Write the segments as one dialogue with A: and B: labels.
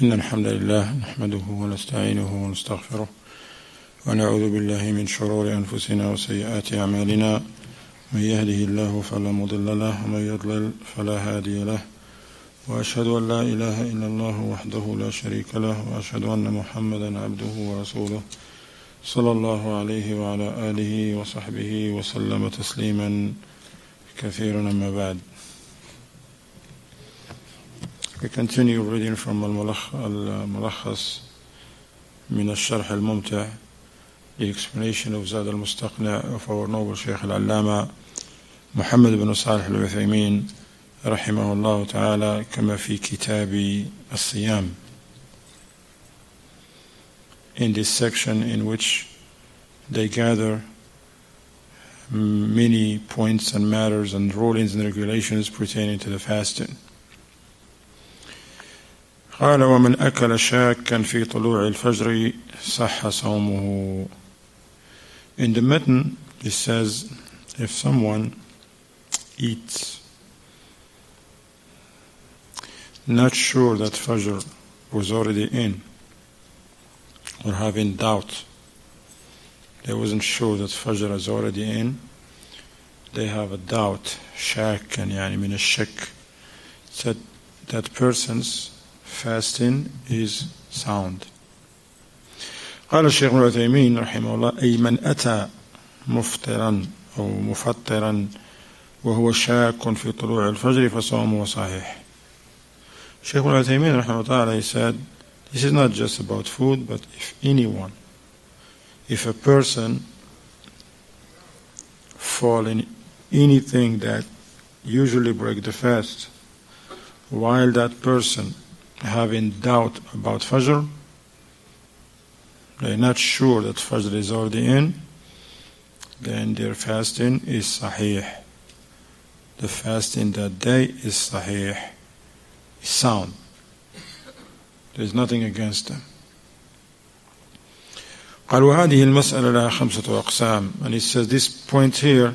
A: إن الحمد لله نحمده ونستعينه ونستغفره ونعوذ بالله من شرور أنفسنا وسيئات أعمالنا من يهده الله فلا مضل له ومن يضلل فلا هادي له وأشهد أن لا إله إلا الله وحده لا شريك له وأشهد أن محمدا عبده ورسوله صلى الله عليه وعلى آله وصحبه وسلم تسليما كثيرا أما بعد. We continue reading from Al-Mulakhas min al-Sharh al-Mumta', the explanation of Zad al-Mustaqna' of our noble Shaykh al-Allama Muhammad ibn Salih al-Uthaymin rahimahullah ta'ala, kama fi kitabi al-Siyam, in this section in which they gather many points and matters and rulings and regulations pertaining to the fasting. قال ومن أكل شاكا في طلوع الفجر صح صومه. In the mitten it says, if someone eats not sure that Fajr was already in, or having doubt, they wasn't sure that Fajr is already in, they have a doubt, shak, and yani min al-shak, that person's fasting is sound. قال الشيخ العثيمين رحمه الله أي من أتى مفطرا أو مفطرا وهو شاك في طلوع الفجر فصومه صحيح. Shaykh al-Uthaymin rahimahullah said, this is not just about food, but if a person fall in anything that usually break the fast, while that person having doubt about Fajr, they're not sure that Fajr is already in, then their fasting is sahih. The fasting that day is sahih, is sound. There's nothing against them. قال وهذه المسألة لها 5 أقسام, and he says this point here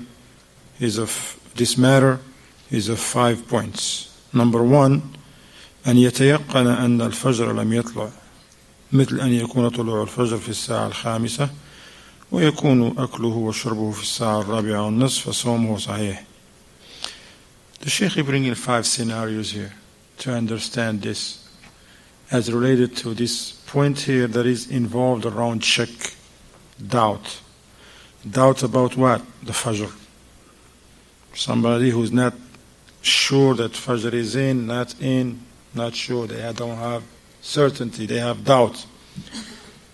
A: is of this matter is of 5 points. Number 1, أن يتيقن أن الفجر لم يطلع مثل أن يكون طلوع الفجر في الساعة 5 ويكون أكله وشربه في الساعة 4:30 فصومه صحيح. The Shaykh is bringing 5 scenarios here to understand this as related to this point here that is involved around shak, doubt. Doubt about what? The Fajr. Somebody who's not sure that Fajr is in, not sure, they don't have certainty, they have doubt.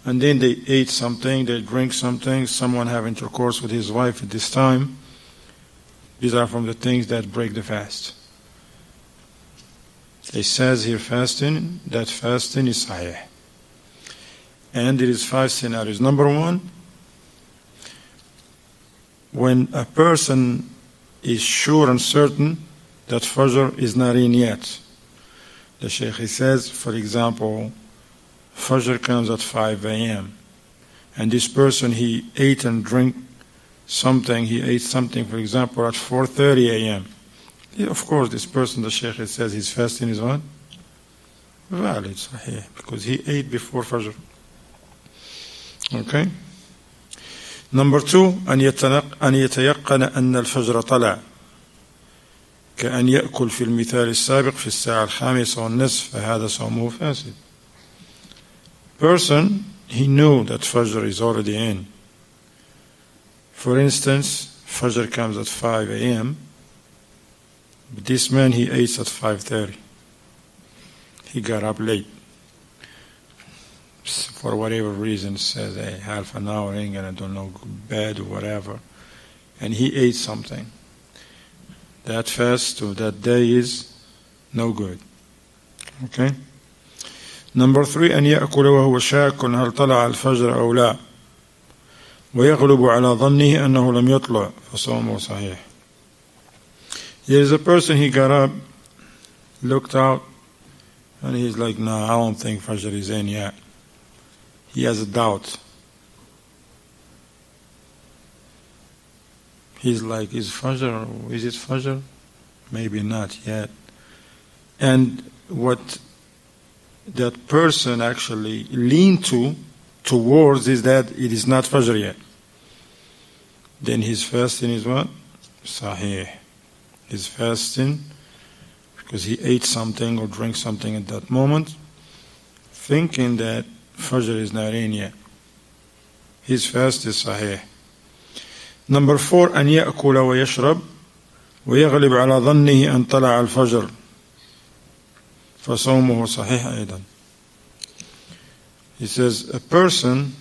A: And then they ate something, they drink something, someone have intercourse with his wife at this time. These are from the things that break the fast. It says here fasting, that fasting is sahih. And it is 5 scenarios. Number 1, when a person is sure and certain that Fajr is not in yet. The Shaykh says, for example, Fajr comes at 5 a.m. and this person, he ate and drank something, for example, at 4:30 a.m. Of course, this person, the Shaykh says his fasting is what? Valid, sahih, because he ate before Fajr. Okay? Number 2, أن يتيقن أن الفجر طلع كأن يأكل في المثال السابق في الساعة 5:30 فهذا صومه فاسد. Person, he knew that Fajr is already in. For instance, Fajr comes at 5 a.m. But this man, he ate at 5:30. He got up late. For whatever reason, says, hey, half an hour, ain't gonna do no bed or whatever. And he ate something. That fast or that day is no good. Okay? Number 3, أن يأكل وهو شاك هل طلع الفجر أو لا ويغلب على ظنه أنه لم يطلع فصومه صحيح. There is a person, he got up, looked out, and he's like, no, I don't think Fajr is in yet. He has a doubt. He's like, is it Fajr? Maybe not yet. And what that person actually lean towards is that it is not Fajr yet, then his fasting is what? Sahih. His fasting, because he ate something or drank something at that moment, thinking that Fajr is not in yet. His fast is Sahih. Number 4, أن يأكل ويشرب ويغلب على ظنه أن طلع الفجر فصومه صحيح أيضا. He says a person,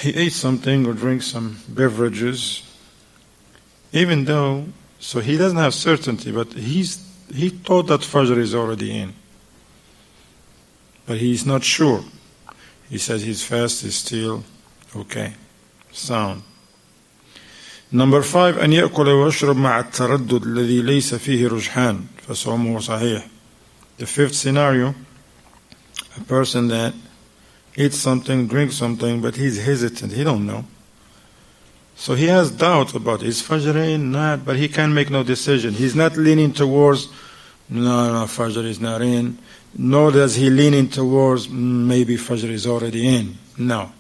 A: he ate something or drank some beverages, even though, so he doesn't have certainty, but he thought that Fajr is already in, but he is not sure. He says his fast is still okay, sound. Number 5, أن يأكل ويشرب مع التردد الذي ليس فيه رجحان فصومه صحيح. The 5th scenario, a person that eats something, drinks something, but he's hesitant, he don't know. So he has doubt about it. Is Fajr in? Not, but he can make no decision. He's not leaning towards, no, Fajr is not in. Nor does he leaning towards, maybe Fajr is already in. No.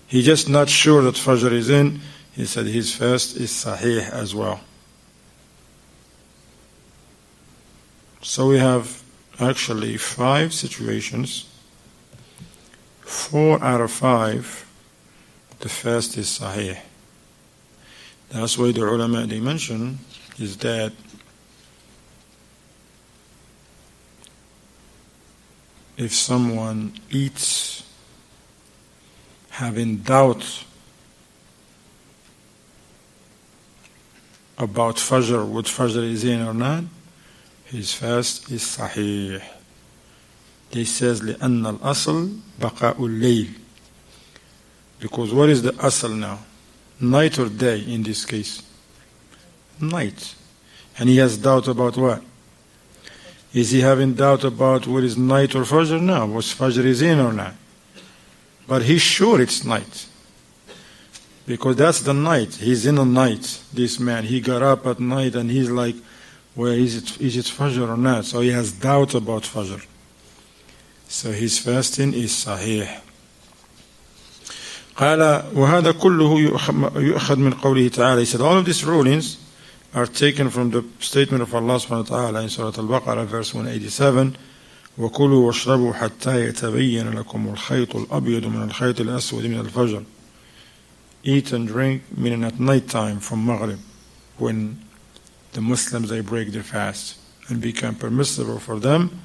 A: He's just not sure that Fajr is in. He said his fast is Sahih as well. So we have actually 5 situations. 4 out of 5, the fast is Sahih. That's why the ulama, they mention is that if someone eats having doubt about Fajr, what Fajr is in or not, his fast is Sahih. He says لأن الأصل بقاء الليل. Because what is the asl now? Night or day in this case? Night. And he has doubt about what? Is he having doubt about what is night or Fajr? No, what Fajr is in or not. But he's sure it's night. Because that's the night. He's in the night, this man. He got up at night and he's like, well, is it Fajr or not? So he has doubt about Fajr. So his fasting is Sahih. قال وهذا كله يؤخذ من قوله تعالى. He said all of these rulings are taken from the statement of Allah subhanahu wa ta'ala in Surah Al-Baqarah verse 187. وكلوا واشربوا حتى يتبين لكم الخيط الأبيض من الخيط الأسود من الفجر. Eat and drink, meaning at night time from Maghrib, when the Muslims, they break their fast, and become permissible for them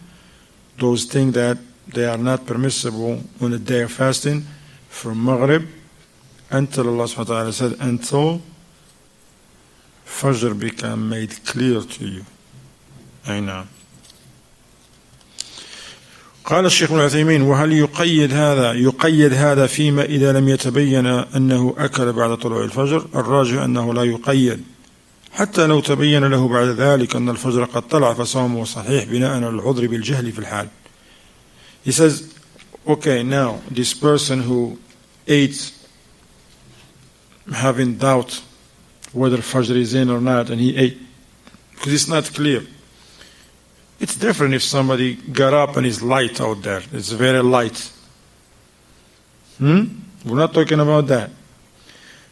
A: those things that they are not permissible on the day of fasting, from Maghrib until Allah subhanahu wa ta'ala said, until Fajr become made clear to you. I know. قال الشيخ ابن عثيمين وهل يقيد هذا فيما إذا لم يتبين أنه أكل بعد طلوع الفجر؟ الراجح أنه لا يقيد حتى لو تبين له بعد ذلك أن الفجر قد طلع فصومه صحيح بناء على العذر بالجهل في الحال. He says, okay, now this person who ate having doubt whether Fajr is in or not, and he ate because it's not clear. It's different if somebody got up and it's light out there. It's very light. We're not talking about that.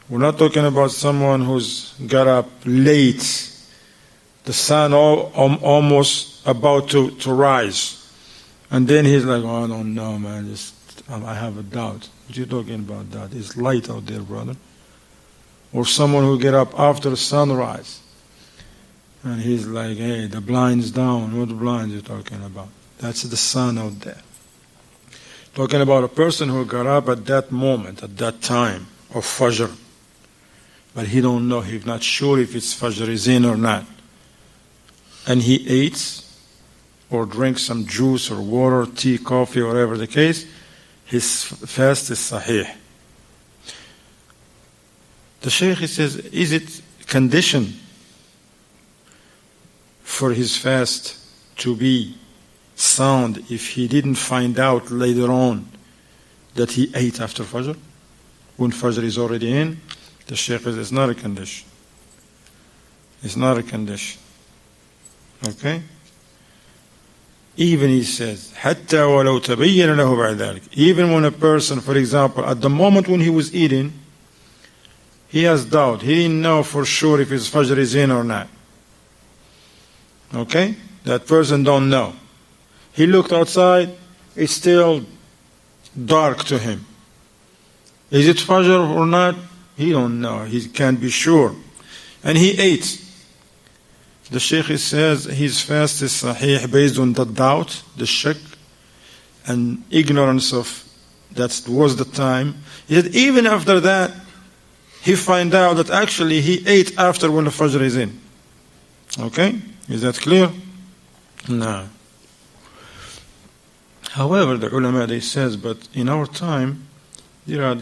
A: We're not talking about someone who's got up late. The sun almost about to rise. And then he's like, oh, I don't know, man. I have a doubt. What are you talking about that? It's light out there, brother. Or someone who get up after sunrise. And he's like, hey, the blind's down. What blinds are you talking about? That's the sun out there. Talking about a person who got up at that moment, at that time of Fajr. But he don't know, he's not sure if it's Fajr is in or not. And he ate or drank some juice or water, tea, coffee, whatever the case, his fast is Sahih. The Shaykh, he says, is it condition for his fast to be sound if he didn't find out later on that he ate after Fajr? When Fajr is already in? The Shaykh says, it's not a condition. It's not a condition. Okay? Even he says, حتى ولو تبين له بعد ذلك. Even when a person, for example, at the moment when he was eating, he has doubt. He didn't know for sure if his Fajr is in or not. Okay? That person don't know. He looked outside, it's still dark to him. Is it Fajr or not? He don't know. He can't be sure. And he ate. The Shaykh says his fast is sahih based on the doubt, the shak, and ignorance of that was the time. Yet even after that, he find out that actually he ate after when the Fajr is in. Okay? Is that clear? No. However, the ulama, they says, but in our time, in our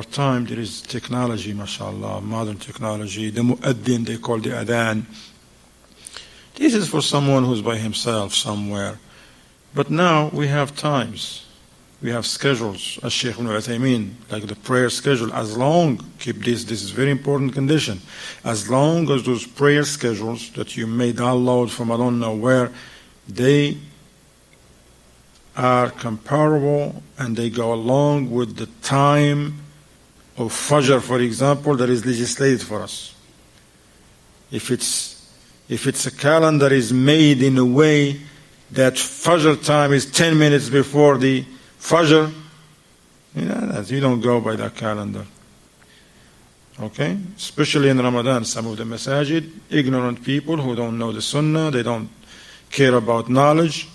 A: time there is technology, mashallah, modern technology. The mu'addin, they call the adhan. This is for someone who's by himself somewhere. But now we have times, we have schedules, as Shaykh ibn Uthaymeen, like the prayer schedule. As long, keep this is very important condition. As long as those prayer schedules that you may download from I don't know where, they are comparable and they go along with the time of Fajr, for example, that is legislated for us. If it's a calendar is made in a way that Fajr time is 10 minutes before the Fajr, you don't go by that calendar. Okay? Especially in Ramadan, some of the masajid, ignorant people who don't know the Sunnah, they don't care about knowledge,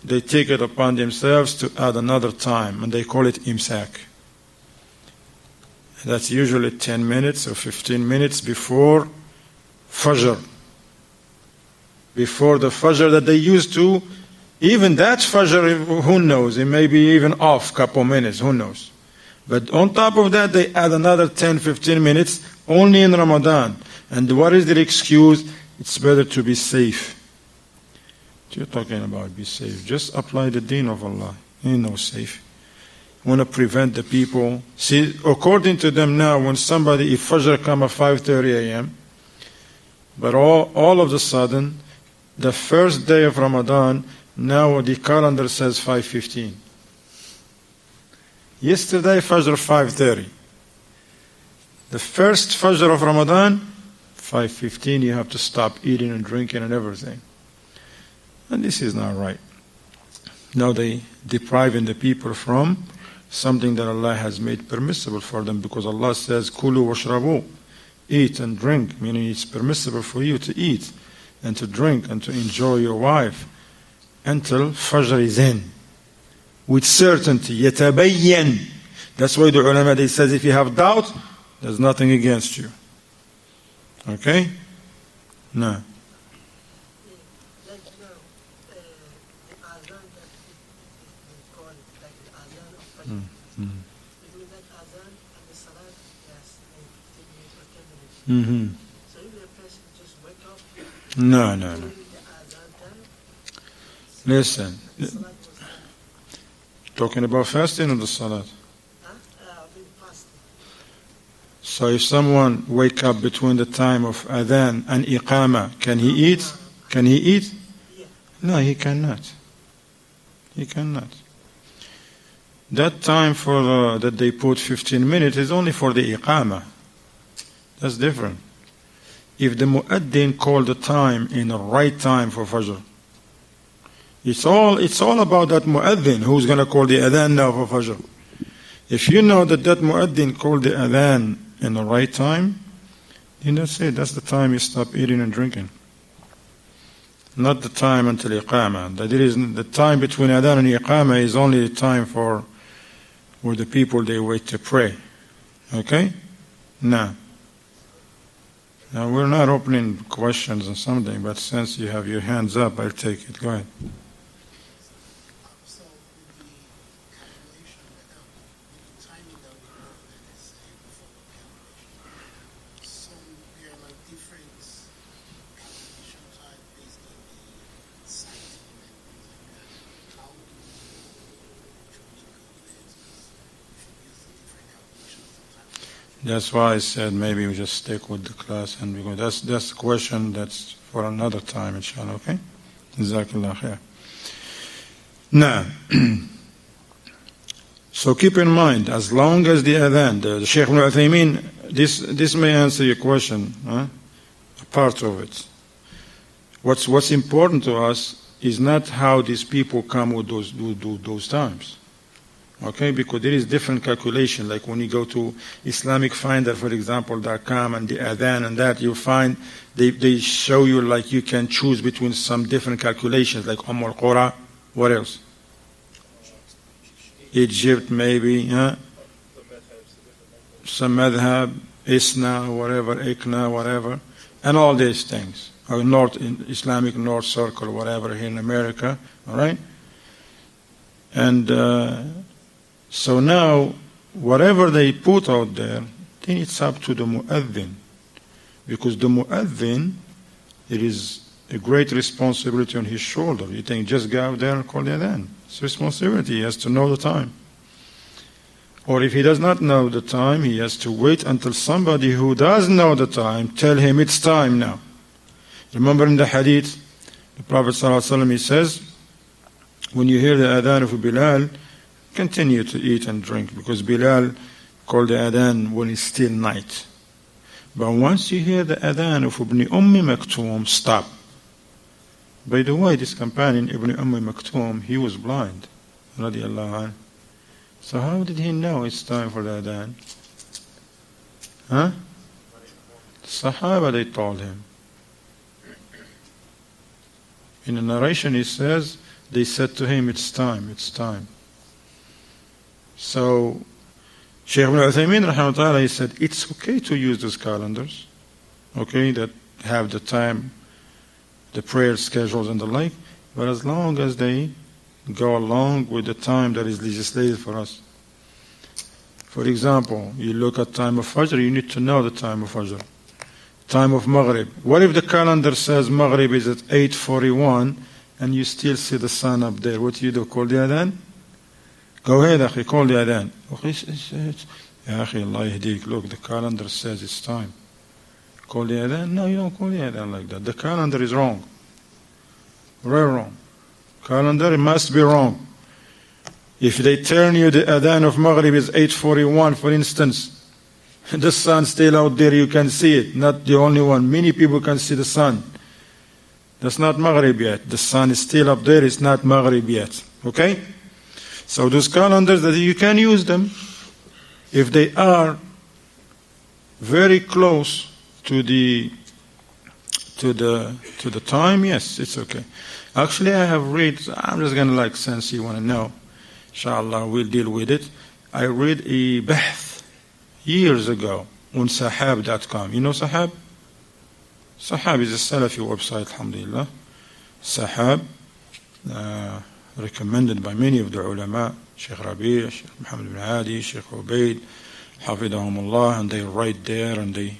A: they take it upon themselves to add another time, and they call it imsak. That's usually 10 minutes or 15 minutes before Fajr. Before the Fajr that they used to, even that Fajr, who knows, it may be even off a couple minutes, who knows. But on top of that, they add another 10, 15 minutes only in Ramadan. And what is their excuse? It's better to be safe. What you're talking about, be safe. Just apply the deen of Allah. Ain't no safe. You want to prevent the people. See, according to them now, when somebody, if Fajr come at 5:30 a.m., but all of a sudden, the first day of Ramadan, now the calendar says 5:15. Yesterday, Fajr 5:30. The first Fajr of Ramadan, 5:15, you have to stop eating and drinking and everything. And this is not right. Now they depriving the people from something that Allah has made permissible for them, because Allah says, Kulu washrabu, eat and drink, meaning it's permissible for you to eat and to drink and to enjoy your wife until Fajr is in. With certainty, yatabayyan. That's why the ulama, they says, if you have doubt, there's nothing against you. Okay? No. Mm-hmm. So if the person just wake up, no. Listen, talking about fasting or the salat? So if someone wake up between the time of adhan and iqama, can he eat? Can he eat? No, he cannot. He cannot. That time for that they put 15 minutes is only for the iqama. That's different. If the mu'addin called the time in the right time for Fajr, it's all about that mu'addin who's going to call the adhan now for Fajr. If you know that mu'addin called the adhan in the right time, then that's it. That's the time you stop eating and drinking. Not the time until iqama. The time between adhan and iqama is only the time for where the people, they wait to pray. Okay? Now we're not opening questions or something, but since you have your hands up, I'll take it. Go ahead.
B: So with the calculation, with the timing that we know that is before the calculation, so there are like different calculation type based on the sighting and things like that. How do we calculate? We should use the different calculations sometimes.
A: That's why I said maybe we just stick with the class, and because that's the question that's for another time, inshallah, okay? Jazakallah khair. Now, so keep in mind, as long as the adhan, the Shaykh Ibn Uthaymeen, this may answer your question, a part of it. What's important to us is not how these people come with those times. Okay, because there is different calculation. Like when you go to Islamic Finder, for example, .com and the adhan and that, you find they show you like you can choose between some different calculations, like Al-Qura. What else? Egypt, maybe. Some madhab, Isna, whatever, Ikna, whatever, and all these things. Or Islamic North Circle, whatever, here in America. All right, and. So now, whatever they put out there, then it's up to the mu'adhin. Because the mu'adhin, it is a great responsibility on his shoulder. You think, just go out there and call the adhan. It's a responsibility. He has to know the time. Or if he does not know the time, he has to wait until somebody who does know the time tell him it's time now. Remember in the hadith, the Prophet ﷺ, he says, when you hear the adhan of Bilal, continue to eat and drink, because Bilal called the adhan when it's still night. But once you hear the adhan of Ibn Maktoum, stop. By the way, this companion, Ibn Maktoum, he was blind, radiallahu anhu. So how did he know it's time for the adhan? The Sahaba, they told him. In the narration, he says, they said to him, it's time, it's time. So, Shaykh Ibn Uthaymeen, rahimahullah, he said, it's okay to use those calendars, okay, that have the time, the prayer schedules and the like, but as long as they go along with the time that is legislated for us. For example, you look at time of Fajr, you need to know the time of Fajr. Time of Maghrib. What if the calendar says Maghrib is at 8:41 and you still see the sun up there? What do you do? Call the adhan? Go ahead, akhi, call the adhan. Ya akhi, Allah yahdik, look, the calendar says it's time. Call the adhan? No, you don't call the adhan like that. The calendar is wrong. Very wrong. Calendar must be wrong. If they turn you the adhan of Maghrib is 8:41, for instance, the sun still out there, you can see it. Not the only one. Many people can see the sun. That's not Maghrib yet. The sun is still up there, it's not Maghrib yet. Okay? So those calendars, that you can use them if they are very close to the time. Yes, it's okay. Actually, I have read. I'm just gonna since you want to know, inshallah, we'll deal with it. I read a bahth years ago on Sahab.com. You know Sahab? Sahab is a Salafi website, alhamdulillah. Sahab. Recommended by many of the ulama, Sheikh Rabi', Sheikh Muhammad bin Hadi, Sheikh Ubaid, Hafidahumullah, and they write there and they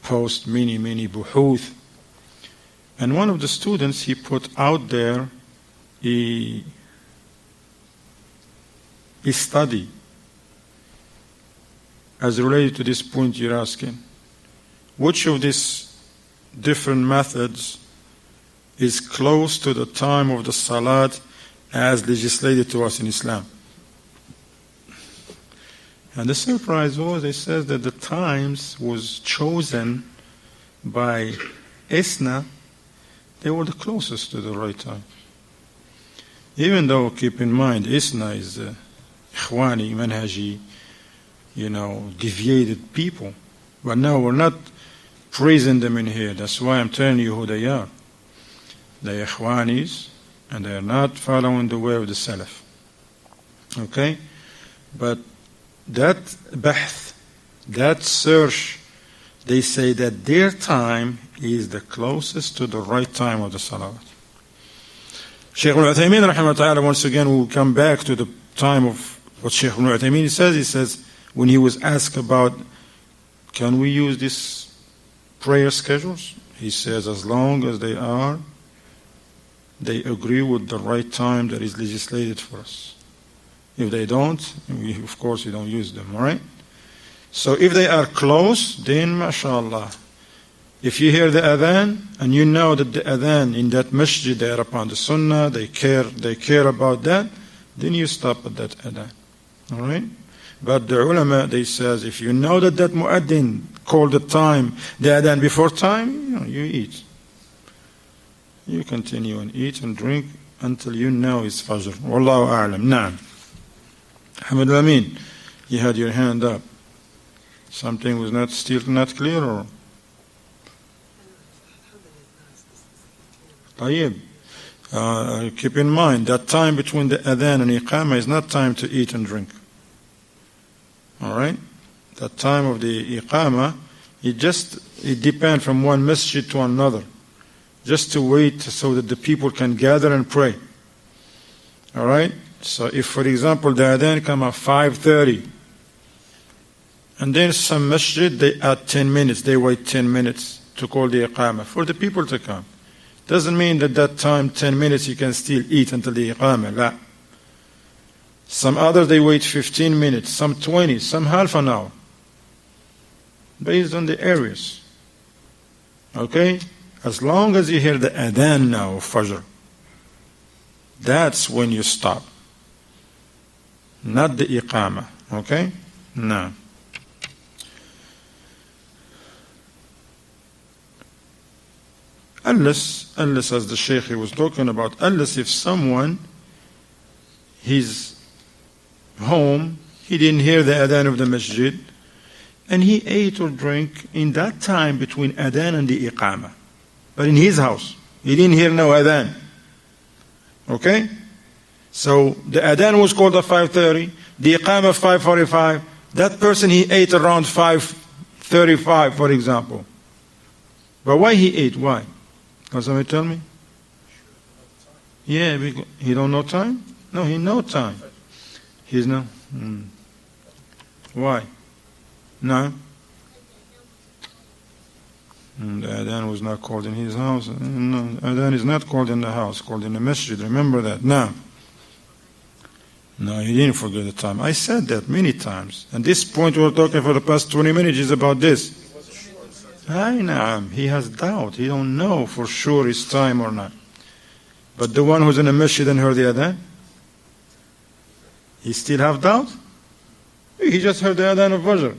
A: post many buhuth. And one of the students, he put out there a study as related to this point you're asking. Which of these different methods is close to the time of the salat as legislated to us in Islam? And the surprise was, it says that the times was chosen by Isna, they were the closest to the right time. Even though, keep in mind, Isna is Ikhwani, Manhaji, deviated people. But now we're not praising them in here. That's why I'm telling you who they are. They are Ikhwanis, and they are not following the way of the Salaf. Okay? But that bahth, that search, they say that their time is the closest to the right time of the Salawat. Shaykh Ibn Uthaymeen, rahimahullah, once again, will come back to the time of what Shaykh Ibn Uthaymeen says. He says, when he was asked about, can we use these prayer schedules? He says, as long as they agree with the right time that is legislated for us. If they don't, of course we don't use them, all right? So if they are close, then mashallah, If you hear the adhan and you know that the adhan in that masjid, they are upon the sunnah, they care about that, then you stop at that adhan. All right? But the ulama, they says, if you know that that muaddin called the time, the adhan before time, you eat. You continue and eat and drink until you know it's Fajr. Wallahu a'lam. Naam. Muhammad Al-Amin, you had your hand up. Something was still not clear, or? Tayyib. Keep in mind that time between the adhan and iqamah is not time to eat and drink. All right? That time of the iqamah, it depends from one masjid to another. Just to wait so that the people can gather and pray. All right? So if, for example, the adhan come at 5:30, and then some masjid, they add 10 minutes, they wait 10 minutes to call the iqamah for the people to come. Doesn't mean that time, 10 minutes, you can still eat until the iqamah. La. Some others, they wait 15 minutes, some 20, some half an hour. Based on the areas. Okay? As long as you hear the adhan now of Fajr, that's when you stop. Not the iqamah. Okay? No. Unless as the Shaykh was talking about, unless if someone, he's home, he didn't hear the adhan of the masjid, and he ate or drank in that time between adhan and the iqamah. But in his house, he didn't hear no adhan. Okay? So the adhan was called at 5:30, the iqamah 5:45. That person, he ate around 5:35, for example. But why he ate? Why? Can somebody tell me? Yeah, because he don't know time? No, he know time. He's no. Why? No. The adhan was not called in his house. No, adhan is not called in the house, called in the masjid. Remember that. No, he didn't forget the time. I said that many times. And this point we're talking for the past 20 minutes is about this. He has doubt. He don't know for sure it's time or not. But the one who's in the masjid and heard the adhan, he still have doubt? He just heard the adhan of Fajr.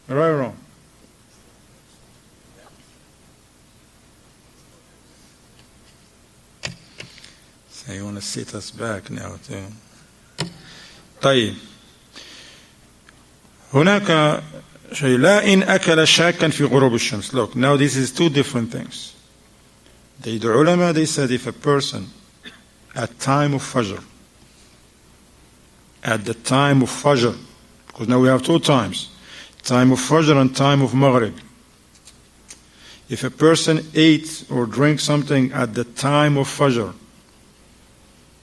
A: Right or wrong? So you want to sit us back now too. طيب. هناك شيء لا إن أكل شاكا في غروب الشمس. Look, now this is two different things. The ulama, they said if a person at time of Fajr, because now we have two times, time of Fajr and time of Maghrib. If a person ate or drank something at the time of Fajr,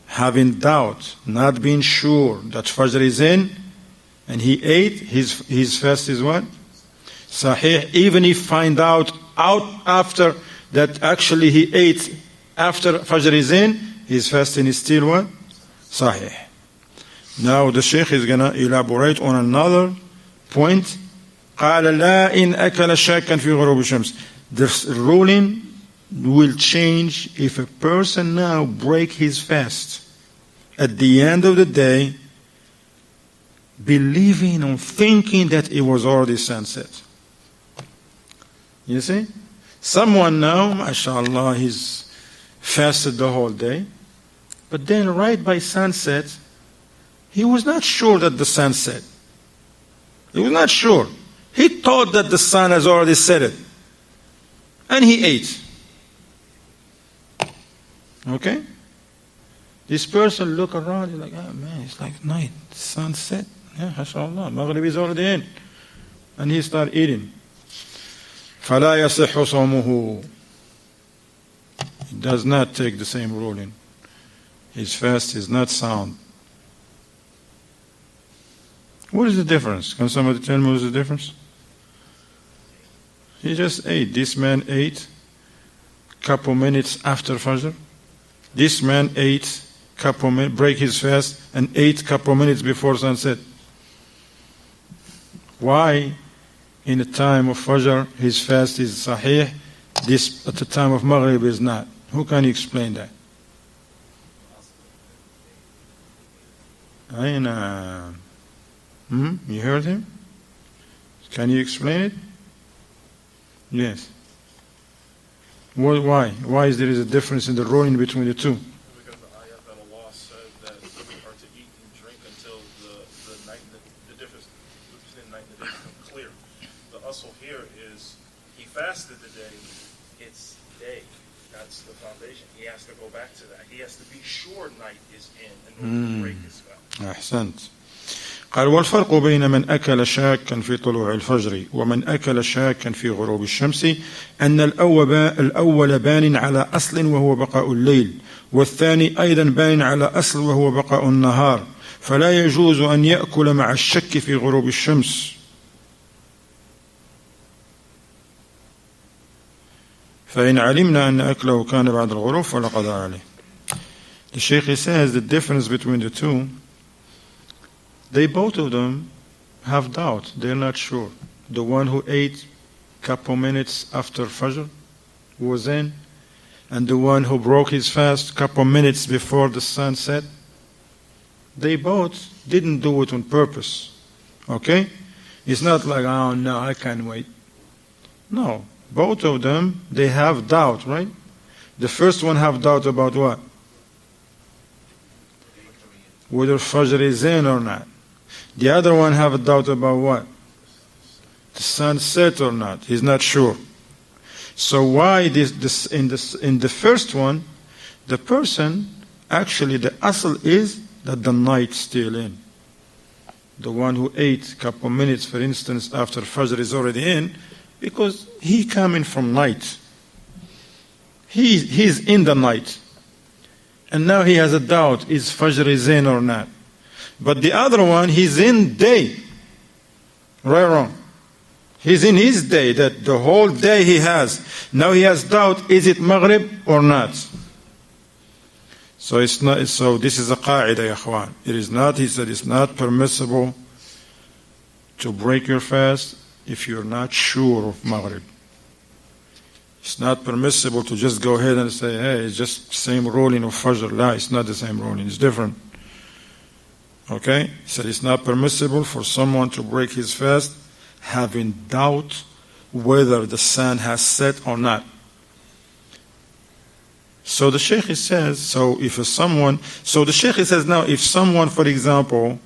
A: having doubt, not being sure that Fajr is in, and he ate, his fast is what? Sahih. Even if find out after that actually he ate after Fajr is in, his fasting is still what? Sahih. Now the Shaykh is going to elaborate on another point. قال لا إن أكل شاكا في غروب الشمس. The ruling will change if a person now break his fast at the end of the day, believing or thinking that it was already sunset. You see? Someone now, mashallah, he's fasted the whole day, but then right by sunset, he was not sure that the sun set. He was not sure. He thought that the sun has already set it. And he ate. Okay? This person look around, he's like, oh man, it's like night, sunset. Yeah, mashallah, Maghrib is already in. And he start eating. فَلَا يَصِحُّ صَوْمُهُ. He does not take the same ruling. His fast is not sound. What is the difference? Can somebody tell me what is the difference? He just ate. This man ate couple minutes after Fajr. This man ate couple minutes, break his fast, and ate couple minutes before sunset. Why in the time of Fajr, his fast is sahih, this at the time of Maghrib is not. Who can explain that? You heard him? Can you explain it? Yes. Why? Why is there a difference in the ruling between the two?
C: Because the ayat that Allah said that you are to eat and drink until the night, the difference between the night and the day becomes clear. The asl here is he fasted the day, it's day. That's the foundation. He has to go back to that. He has to be sure night is in order to break his fast.
A: أحسنت. قال والفرق بين من أكل شاكا في طلوع الفجر ومن أكل شاكا في غروب الشمس أن الأول بان على أصل وهو بقاء الليل والثاني أيضا بان على أصل وهو بقاء النهار فلا يجوز أن يأكل مع الشك في غروب الشمس فإن علمنا أن أكله كان بعد الغروب فلا قضاء عليه. The Shaykh says the difference between the two, they both of them have doubt. They're not sure. The one who ate a couple minutes after Fajr was in, and the one who broke his fast a couple minutes before the sun set, they both didn't do it on purpose. Okay? It's not like, oh no, I can't wait. No. Both of them, they have doubt, right? The first one have doubt about what? Whether Fajr is in or not. The other one have a doubt about what? The sun set or not. He's not sure. So why in the first one, the person, actually the asl is that the night's still in. The one who ate a couple minutes, for instance, after Fajr is already in, because he coming from night. He's in the night. And now he has a doubt, is Fajr is in or not? But the other one, he's in day. Right or wrong? He's in his day, that the whole day he has. Now he has doubt, is it Maghrib or not? So it's not. So this is a qa'idah, ya akhwan. It is not, he said, it's not permissible to break your fast if you're not sure of Maghrib. It's not permissible to just go ahead and say, hey, it's just the same ruling of Fajr. La, it's not the same ruling, it's different. Okay? He said it's not permissible for someone to break his fast having doubt whether the sun has set or not. So the Shaykh says, so the Shaykh says now, if someone, for example,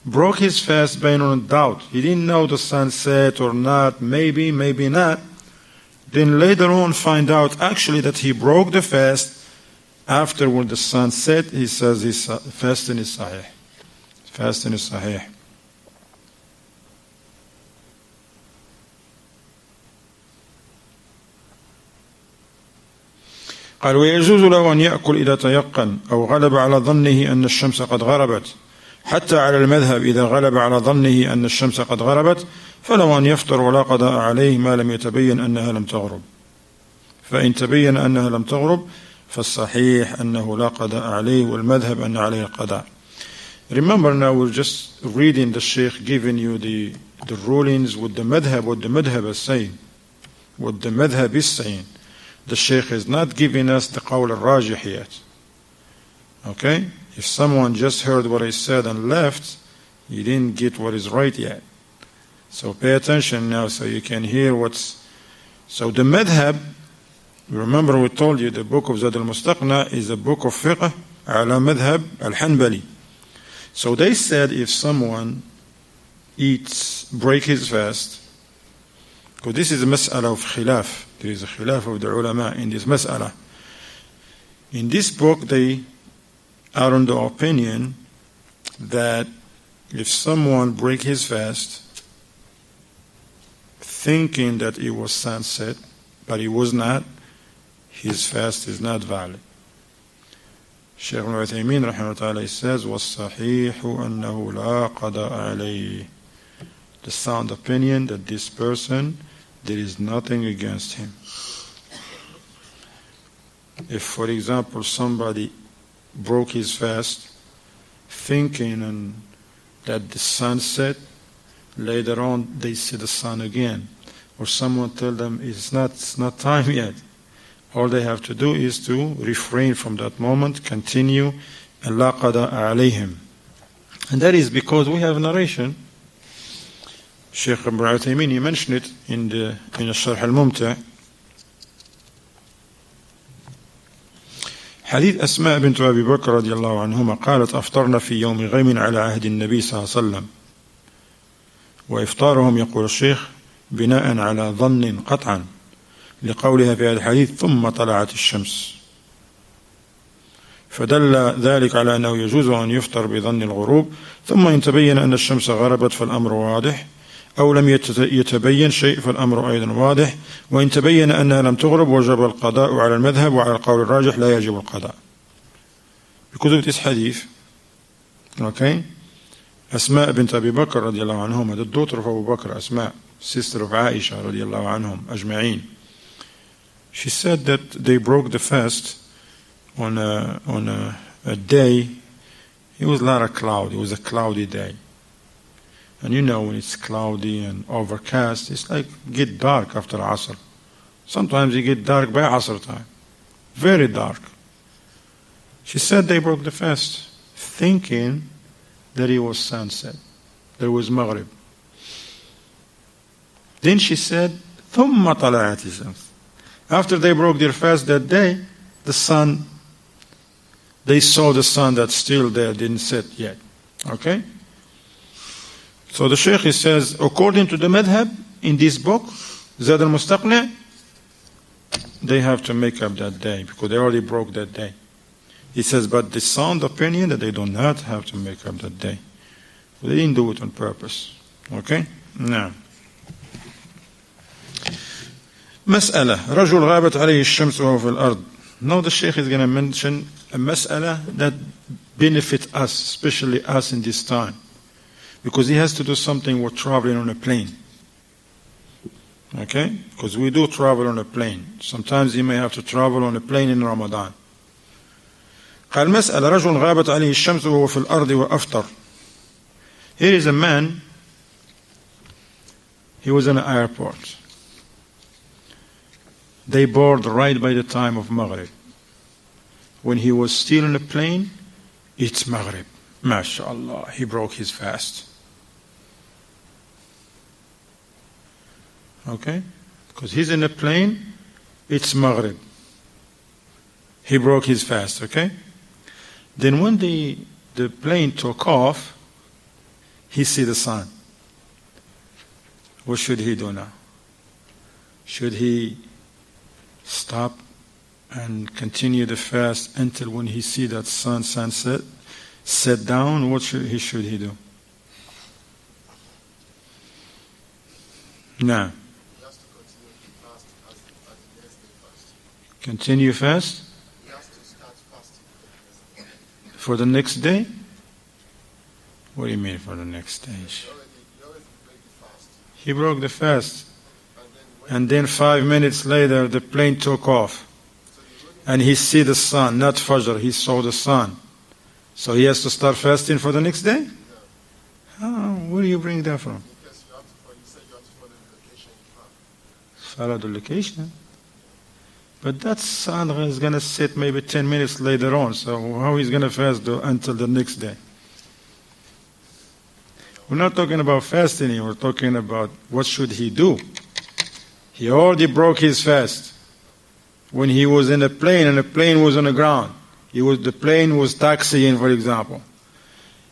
A: broke his fast based on doubt, he didn't know the sun set or not, maybe not, then later on find out actually that he broke the fast after when the sun set, he says his fasting is sahih. Fasting is sahih. قال ويجوز له أن يأكل إذا تيقن أو غلب على ظنه أن الشمس قد غربت حتى على المذهب إذا غلب على ظنه أن الشمس قد غربت فله أن يفطر ولا قضاء عليه ما لم يتبين أنها لم تغرب فإن تبين أنها لم تغرب فالصحيح أنه لا قضاء عليه والمذهب أن عليه القضاء. Remember now we're just reading the Shaykh giving you the rulings with the madhab, what the madhab is saying. What the madhab is saying. The Shaykh is not giving us the qawl al-rajih yet. Okay? If someone just heard what I said and left, he didn't get what is right yet. So pay attention now so you can hear what's... So the madhab, remember we told you the book of Zad al-Mustaqna is a book of fiqh ala madhab al-Hanbali. So they said if someone break his fast, because this is a mas'ala of khilaf, there is a khilaf of the ulama in this mas'ala. In this book they are on the opinion that if someone break his fast thinking that it was sunset, but it was not, his fast is not valid. Shaykh Ibn Uthaymeen rahimahullah says, وَالصَّحِيحُ أَنَّهُ لَا قَضَاءَ عَلَيْهِ. The sound opinion that this person, there is nothing against him. If, for example, somebody broke his fast thinking that the sun set, Later on, they see the sun again. Or someone tell them it's not time yet. All they have to do is to refrain from that moment, continue, and la qada alayhim. And that is because we have a narration. Sheikh Ibn Uthaymeen, he mentioned it in Al-Sharh Al-Mumta'. حديث أسماء بنت أبي بكر رضي الله عنهما قالت أفطرنا في يوم غيم على عهد النبي صلى الله عليه وسلم وإفطارهم يقول الشيخ بناء على ظن قطعا لقولها في هذا الحديث ثم طلعت الشمس فدل ذلك على أنه يجوز أن يفطر بظن الغروب ثم إن تبين أن الشمس غربت فالأمر واضح أو لم يتبين شيء فالأمر أيضا واضح وإن تبين أنها لم تغرب وجب القضاء على المذهب وعلى القول الراجح لا يجب القضاء. Because of this hadith, okay, Asma bint Abi Bakr radiallahu anhum, the daughter of Abu Bakr, Asma, sister of Aisha radiallahu anhum, ajma'in, she said that they broke the fast on a day. It was a lot of cloud. It was a cloudy day. And you know when it's cloudy and overcast, it's like get dark after Asr. Sometimes it get dark by Asr time. Very dark. She said they broke the fast thinking that it was sunset. There was Maghrib. Then she said, ثُمَّ طَلَعَتِ الشَّمْسُ. After they broke their fast that day, the sun, they saw the sun that's still there, didn't set yet. Okay? So the Shaykh says, according to the madhab in this book, Zad al-Mustaqni', they have to make up that day because they already broke that day. He says, but the sound opinion that they do not have to make up that day. They didn't do it on purpose. Okay? Now. مسألة رجل غابت عليه الشمس وهو في الأرض. Now the Shaykh is going to mention a mas'ala that benefits us, especially us in this time. Because he has to do something with traveling on a plane. Okay? Because we do travel on a plane. Sometimes he may have to travel on a plane in Ramadan. قال مسألة رجل غابت عليه الشمس وهو في الأرض وأفطر. Here is a man, he was in an airport. They board right by the time of Maghrib. When he was still in a plane, it's Maghrib. MashaAllah, he broke his fast. Okay? Because he's in a plane, it's Maghrib. He broke his fast, okay? Then when the plane took off, he see the sun. What should he do now? Should he stop and continue the fast until when he see that sunset set down? What should he do? Now,
B: He has to continue to fast as the next day fast.
A: continue fast
B: He has to start fasting
A: for the next day? What do you mean for the next day?
B: He already break the fast.
A: He broke the fast,
B: And then when
A: and then 5 minutes later the plane took off, and he see the sun, not Fajr, he saw the sun. So he has to start fasting for the next day? Oh, where do you bring that from?
B: because you said you have to follow the location you have.
A: Follow the location. But that sun is going to set maybe 10 minutes later on, so how he's going to fast until the next day? We're not talking about fasting here, we're talking about what should he do. He already broke his fast when he was in a plane and the plane was on the ground. The plane was taxiing, for example.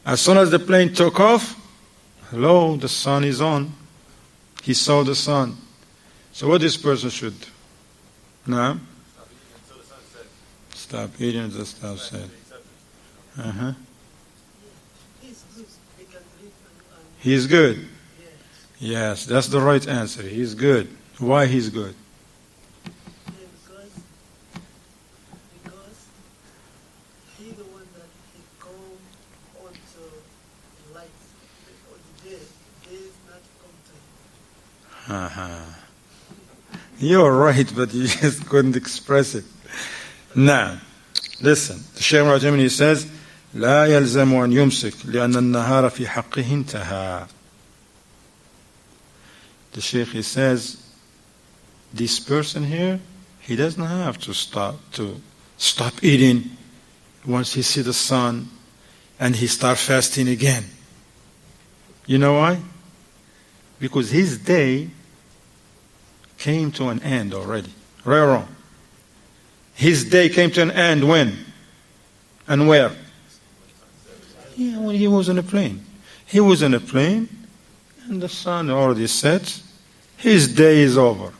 A: As soon as the plane took off, hello, the sun is on. He saw the sun. So what this person should do? No? Stop eating until the sunset. Uh-huh. He's good. Yes, that's the right answer. He's good. Why he's good?
D: Because he the one that he go onto light or the day. The day is not come to him.
A: Uh-huh. You're right, but you just couldn't express it. Now, listen. The Shaykh Al-Uthaymeen says, لا يلزم أن يمسك لأن النهار في حقه انتهى. The Shaykh, he says, this person here, he doesn't have to stop eating once he sees the sun and he start fasting again. You know why? Because his day came to an end already. Right or wrong? His day came to an end when? And where? Yeah, when he was on a plane. He was on a plane and the sun already set. His day is over.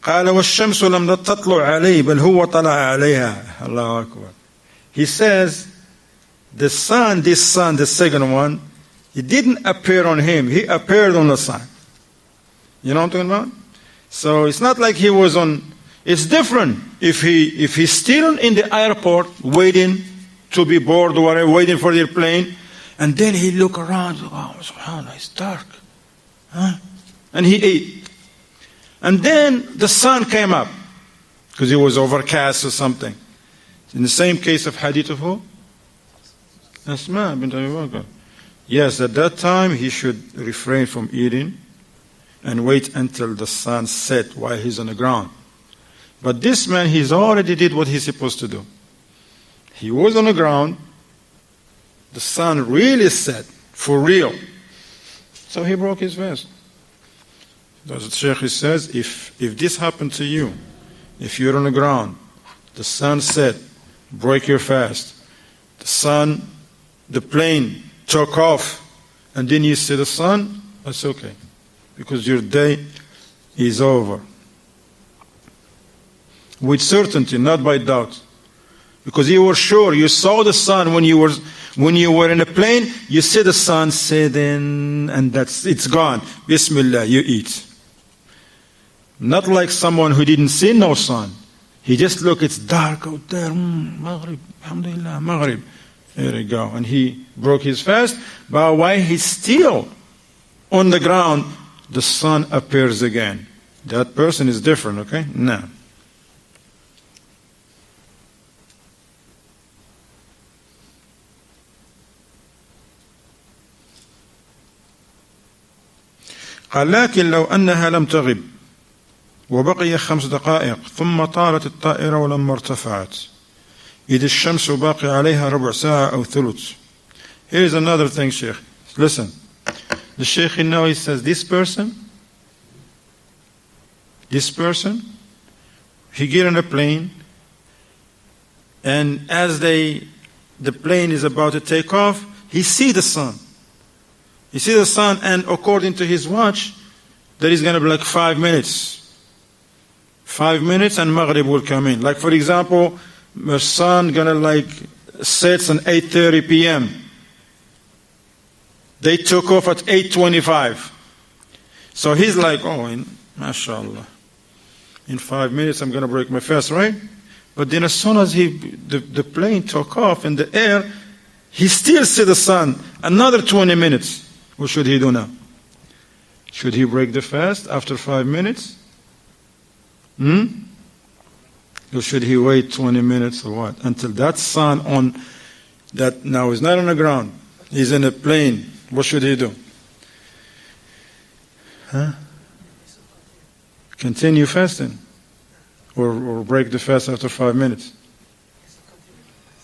A: قال والشمس لم تطلع عليه بل هو طلع عليها. الله أكبر. He says, the sun, this sun, the second one, it didn't appear on him. He appeared on the sun. You know what I'm talking about? So it's not like he was on. It's different if he's still in the airport waiting to be board or whatever, waiting for the plane, and then he look around. Oh, subhanallah, it's dark. Huh? And he ate. And then the sun came up because it was overcast or something. In the same case of hadith of who? Asma bint Abi Bakr. Yes, at that time he should refrain from eating and wait until the sun set while he's on the ground. But this man, he's already did what he's supposed to do. He was on the ground, the sun really set, for real. So he broke his fast. As the Shaykh says, if this happened to you, if you're on the ground, the sun set, break your fast. The plane took off, and then you see the sun, that's okay. Because your day is over. With certainty, not by doubt. Because you were sure, you saw the sun when you were in a plane, you see the sun setting, and it's gone. Bismillah, you eat. Not like someone who didn't see no sun. He just look, it's dark out there. Maghrib, alhamdulillah, Maghrib. There you go. And he broke his fast. But while he's still on the ground, the sun appears again. That person is different, okay? No. قال لكن لو أنها لم تغب وبقي 5 دقائق ثم طارت الطائرة ولما ارتفعت إذ الشمس باقي عليها ربع ساعة أو ثلث. Here is another thing, Sheikh. Listen. The Sheikh now he says, this person, he get on a plane, and as the plane is about to take off, he see the sun. He see the sun, and according to his watch, there is going to be like 5 minutes. 5 minutes and Maghrib will come in. Like for example, the sun going to like sets at 8:30 p.m. They took off at 8:25. So he's like, mashallah. In 5 minutes I'm going to break my fast, right? But then as soon as the plane took off in the air, he still see the sun. Another 20 minutes. What should he do now? Should he break the fast after 5 minutes? Or should he wait 20 minutes or what? Until that sun that now is not on the ground. He's in a plane. What should he do? Continue fasting. Or break the fast after 5 minutes.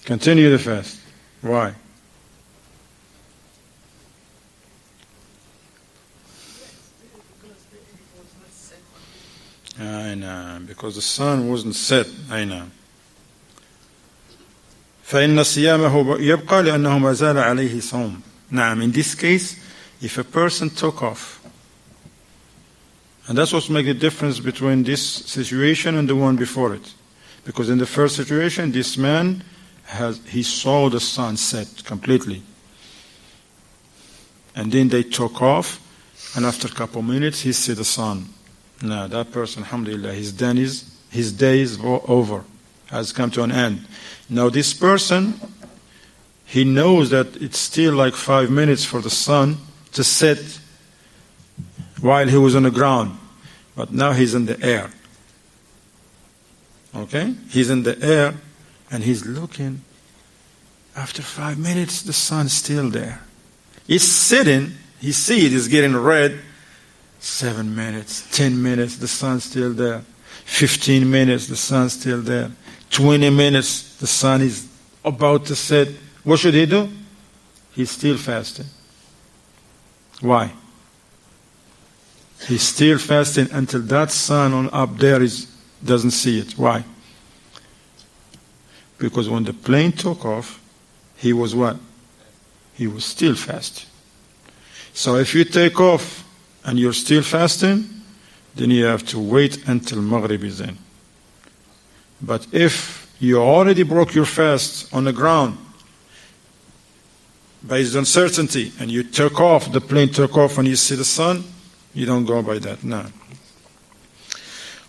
A: Continue the fast. Why? I know, because the sun wasn't set. I know. فإن صيامه يبقى لأنه ما زال عليه صوم. نعم, in this case, if a person took off, and that's what makes the difference between this situation and the one before it. Because in the first situation, this man he saw the sun set completely. And then they took off, and after a couple of minutes, he see the sun. Now, that person, alhamdulillah, his day is over, has come to an end. Now, this person, he knows that it's still like 5 minutes for the sun to set while he was on the ground. But now he's in the air. Okay? He's in the air, and he's looking. After 5 minutes, the sun's still there. He's sitting, he sees it is getting red, 7 minutes, 10 minutes, the sun's still there. 15 minutes, the sun's still there. 20 minutes, the sun is about to set. What should he do? He's still fasting. Why? He's still fasting until that sun on up there doesn't see it. Why? Because when the plane took off, he was what? He was still fasting. So if you take off and you're still fasting, then you have to wait until Maghrib is in. But if you already broke your fast on the ground based on certainty, and you took off, the plane took off and you see the sun, you don't go by that. No.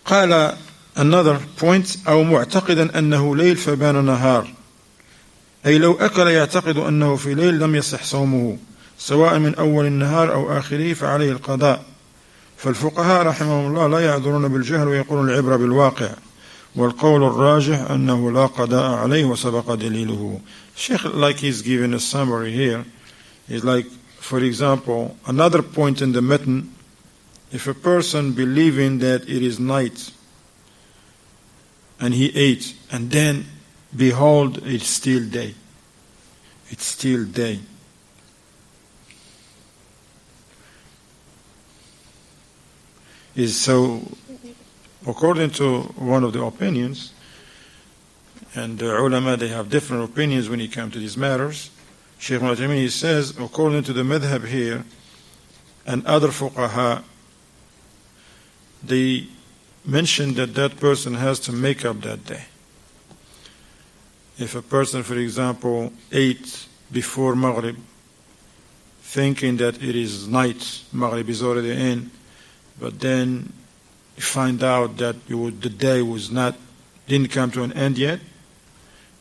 A: قال another point أو معتقدا أنه ليل فبان نهار أي لو أكل يعتقد أنه في ليل لم يصح صومه سواء من أول النهار أو آخره فعليه القضاء فالفقهاء رحمهم الله لا يعذرون بالجهل ويقولون العبرة بالواقع والقول الراجح أنه لا قضاء عليه وسبق دليله. Sheikh, like he's given a summary here, is like, for example, another point in the matan, if a person believing that it is night and he ate and then behold it's still day. It's still day. Is so, according to one of the opinions, and the ulama, they have different opinions when it comes to these matters. Shaykh Al-Maghribee says, according to the madhab here and other fuqaha, they mention that that person has to make up that day. If a person, for example, ate before Maghrib, thinking that it is night, Maghrib is already in, but then you find out that the day didn't come to an end yet,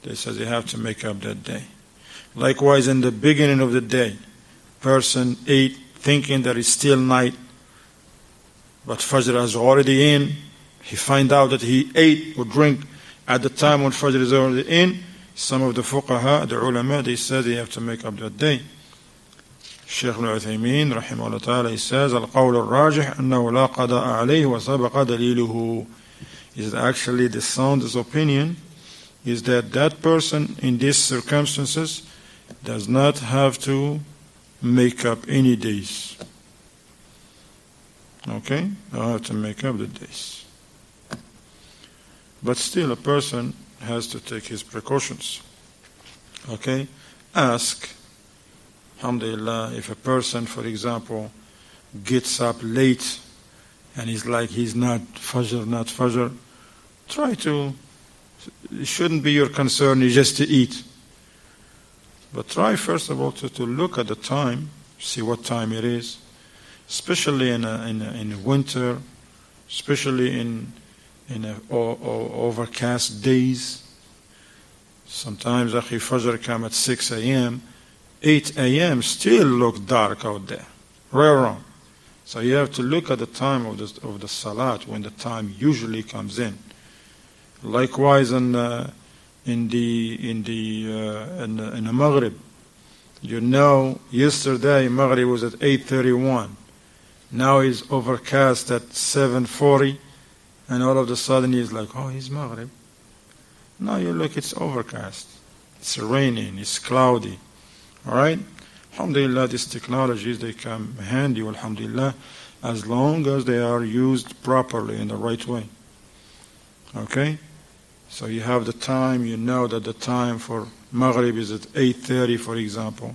A: they say they have to make up that day. Likewise, in the beginning of the day, person ate thinking that it's still night, but Fajr is already in. He find out that he ate or drank at the time when Fajr is already in. Some of the fuqaha, the ulama, they said they have to make up that day. Shaykh Al-Uthaymin, rahimahullah ta'ala, he says, القول الراجح أنه لا قضاء عليه وسبق دليله. Is actually the soundest opinion is that that person in these circumstances does not have to make up any days. Okay? Don't have to make up the days. But still a person has to take his precautions. Okay? Ask, alhamdulillah, if a person, for example, gets up late and he's not Fajr, try to, it shouldn't be your concern just to eat. But try first of all to look at the time, see what time it is, especially in winter, especially in overcast days. Sometimes Fajr come at 6 a.m., 8 a.m. still look dark out there. Right or wrong? So you have to look at the time of the salat when the time usually comes in. Likewise in the Maghrib, yesterday Maghrib was at 8:31. Now it's overcast at 7:40, and all of a sudden he's like, oh, it's Maghrib. Now you look, it's overcast, it's raining, it's cloudy. All right? Alhamdulillah, these technologies, they come handy, alhamdulillah, as long as they are used properly in the right way. Okay? So you have the time, you know that the time for Maghrib is at 8:30, for example.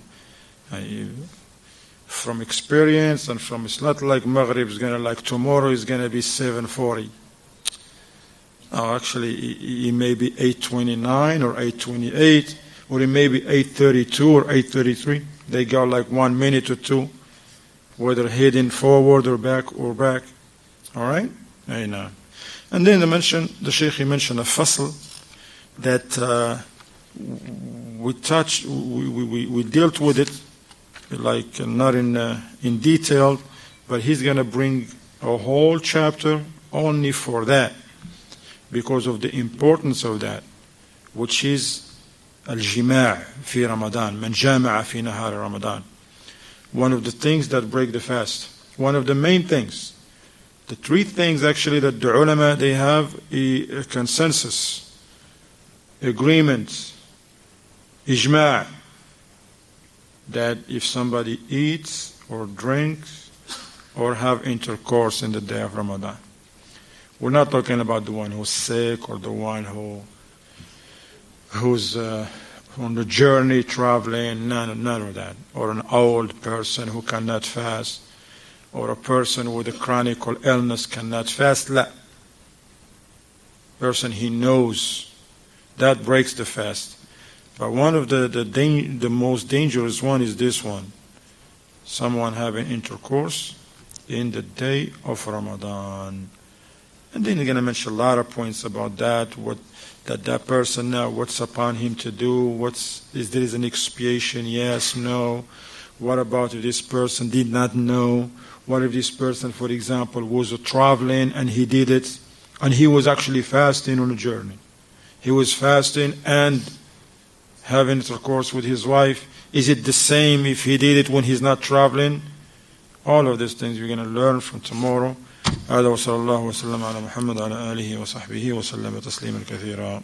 A: From experience and from, it's not like Maghrib is going to, like tomorrow is going to be 7:40. Oh, actually, it may be 8:29 or 8:28, or it may be 8:32 or 8:33. They go like 1 minute or two, whether heading forward or back. All right? I know. And then the Shaykh mentioned a fasl that we dealt with it, like not in detail, but he's going to bring a whole chapter only for that, because of the importance of that, which is al-jima' fi Ramadan, man jama'a fi nahar Ramadan. One of the things that break the fast. One of the main things. The three things actually that the ulama, they have a consensus, agreement, ijma', that if somebody eats or drinks or have intercourse in the day of Ramadan. We're not talking about the one who's sick or the one who's on the journey traveling, none of that. Or an old person who cannot fast, or a person with a chronic illness cannot fast. La. Person he knows, that breaks the fast. But one of the most dangerous one is this one. Someone having intercourse in the day of Ramadan. And then you're going to mention a lot of points about that, that person now, what's upon him to do, is there an expiation, yes, no. What about if this person did not know? What if this person, for example, was traveling and he did it, and he was actually fasting on a journey. He was fasting and having intercourse with his wife. Is it the same if he did it when he's not traveling? All of these things we're going to learn from tomorrow. هذا وصلى الله وسلم على محمد وعلى آله وصحبه وسلم تسليما كثيرا.